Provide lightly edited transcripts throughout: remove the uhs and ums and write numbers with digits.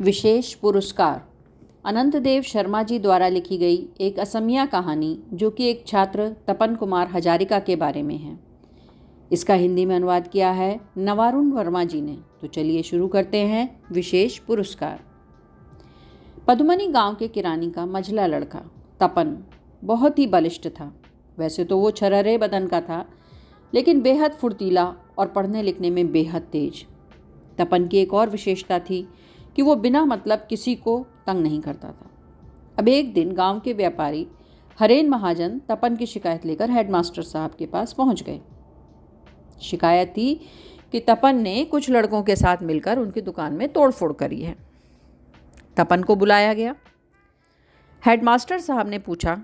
विशेष पुरस्कार अनंतदेव शर्मा जी द्वारा लिखी गई एक असमिया कहानी जो कि एक छात्र तपन कुमार हजारिका के बारे में है। इसका हिंदी में अनुवाद किया है नवारुण वर्मा जी ने। तो चलिए शुरू करते हैं। विशेष पुरस्कार। पदुमनी गांव के किरानी का मझला लड़का तपन बहुत ही बलिष्ठ था। वैसे तो वो छरहरे बदन का था, लेकिन बेहद फुर्तीला और पढ़ने लिखने में बेहद तेज। तपन की एक और विशेषता थी कि वो बिना मतलब किसी को तंग नहीं करता था। अब एक दिन गांव के व्यापारी हरेन महाजन तपन की शिकायत लेकर हेडमास्टर साहब के पास पहुंच गए। शिकायत थी कि तपन ने कुछ लड़कों के साथ मिलकर उनकी दुकान में तोड़फोड़ करी है। तपन को बुलाया गया। हेडमास्टर साहब ने पूछा,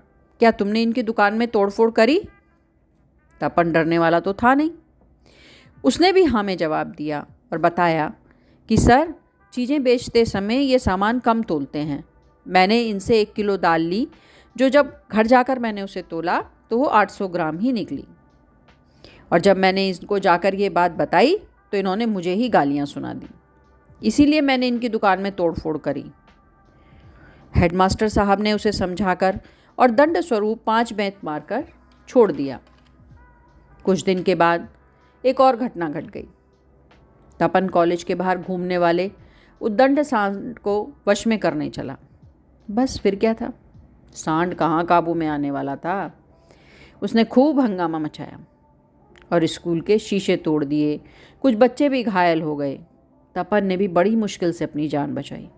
क्या तुमने इनकी दुकान में तोड़फोड़ करी? तपन डरने वाला तो था नहीं। उसने भी हाँ में जवाब दिया और बताया कि सर, चीज़ें बेचते समय ये सामान कम तोलते हैं। मैंने इनसे 1 किलो दाल ली, जो जब घर जाकर मैंने उसे तोला तो वो 800 ग्राम ही निकली। और जब मैंने इनको जाकर ये बात बताई तो इन्होंने मुझे ही गालियाँ सुना दी। इसीलिए मैंने इनकी दुकान में तोड़फोड़ करी। हेडमास्टर साहब ने उसे समझाकर और दंड स्वरूप 5 बेंत मारकर छोड़ दिया। कुछ दिन के बाद एक और घटना घट गई। तपन कॉलेज के बाहर घूमने वाले उद्दंड सांड को वश में करने चला। बस फिर क्या था, सांड कहाँ काबू में आने वाला था। उसने खूब हंगामा मचाया और स्कूल के शीशे तोड़ दिए। कुछ बच्चे भी घायल हो गए। तपन ने भी बड़ी मुश्किल से अपनी जान बचाई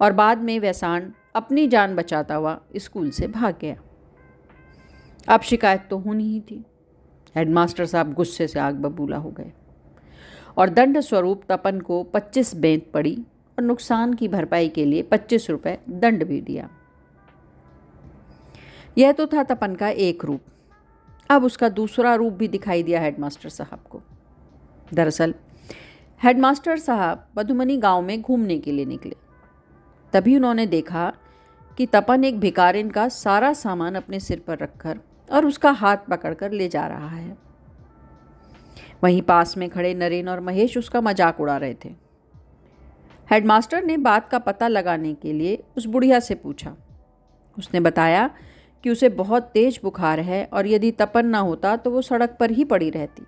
और बाद में वह सांड अपनी जान बचाता हुआ स्कूल से भाग गया। अब शिकायत तो होनी ही थी। हेडमास्टर साहब गुस्से से आग बबूला हो गए और दंड स्वरूप तपन को 25 बेंत पड़ी और नुकसान की भरपाई के लिए 25 रुपये दंड भी दिया। यह तो था तपन का एक रूप। अब उसका दूसरा रूप भी दिखाई दिया हेडमास्टर साहब को। दरअसल हेडमास्टर साहब पदुमनी गांव में घूमने के लिए निकले। तभी उन्होंने देखा कि तपन एक भिखारिन का सारा सामान अपने सिर पर रखकर और उसका हाथ पकड़कर ले जा रहा है। वहीं पास में खड़े नरेन और महेश उसका मजाक उड़ा रहे थे। हेडमास्टर ने बात का पता लगाने के लिए उस बुढ़िया से पूछा। उसने बताया कि उसे बहुत तेज बुखार है और यदि तपन ना होता तो वो सड़क पर ही पड़ी रहती।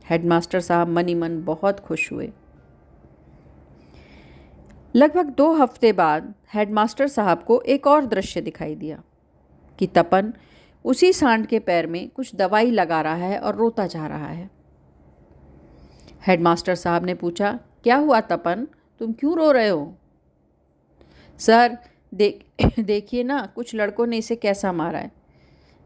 हेडमास्टर साहब मनी मन बहुत खुश हुए। लगभग 2 हफ्ते बाद हेडमास्टर साहब को एक और दृश्य दिखाई दिया कि तपन उसी सांड के पैर में कुछ दवाई लगा रहा है और रोता जा रहा है। हेडमास्टर साहब ने पूछा, क्या हुआ तपन, तुम क्यों रो रहे हो? सर, देखिए ना, कुछ लड़कों ने इसे कैसा मारा है।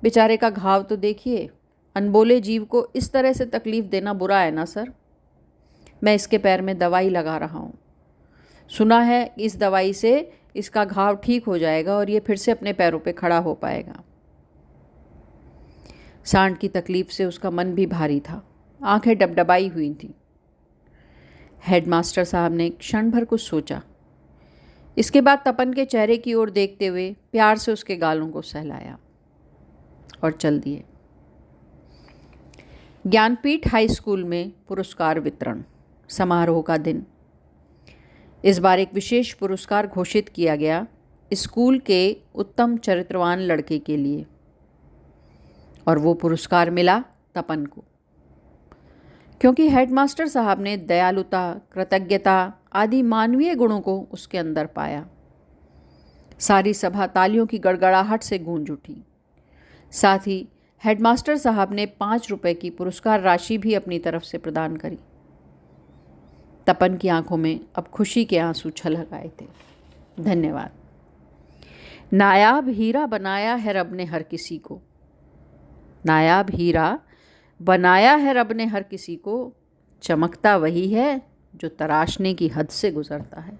बेचारे का घाव तो देखिए। अनबोले जीव को इस तरह से तकलीफ़ देना बुरा है ना सर। मैं इसके पैर में दवाई लगा रहा हूँ। सुना है इस दवाई से इसका घाव ठीक हो जाएगा और ये फिर से अपने पैरों पे खड़ा हो पाएगा। सांड की तकलीफ से उसका मन भी भारी था। आंखें डबडबाई हुई थीं। हेडमास्टर साहब ने क्षण भर कुछ सोचा। इसके बाद तपन के चेहरे की ओर देखते हुए प्यार से उसके गालों को सहलाया और चल दिए। ज्ञानपीठ हाई स्कूल में पुरस्कार वितरण समारोह का दिन। इस बार एक विशेष पुरस्कार घोषित किया गया स्कूल के उत्तम चरित्रवान लड़के के लिए, और वो पुरस्कार मिला तपन को, क्योंकि हेडमास्टर साहब ने दयालुता, कृतज्ञता आदि मानवीय गुणों को उसके अंदर पाया। सारी सभा तालियों की गड़गड़ाहट से गूंज उठी। साथ ही हेडमास्टर साहब ने 5 रुपए की पुरस्कार राशि भी अपनी तरफ से प्रदान करी। तपन की आंखों में अब खुशी के आंसू छलक आए थे। धन्यवाद। नायाब हीरा बनाया है रब ने हर किसी को। नायाब हीरा बनाया है रब ने हर किसी को। चमकता वही है जो तराशने की हद से गुजरता है।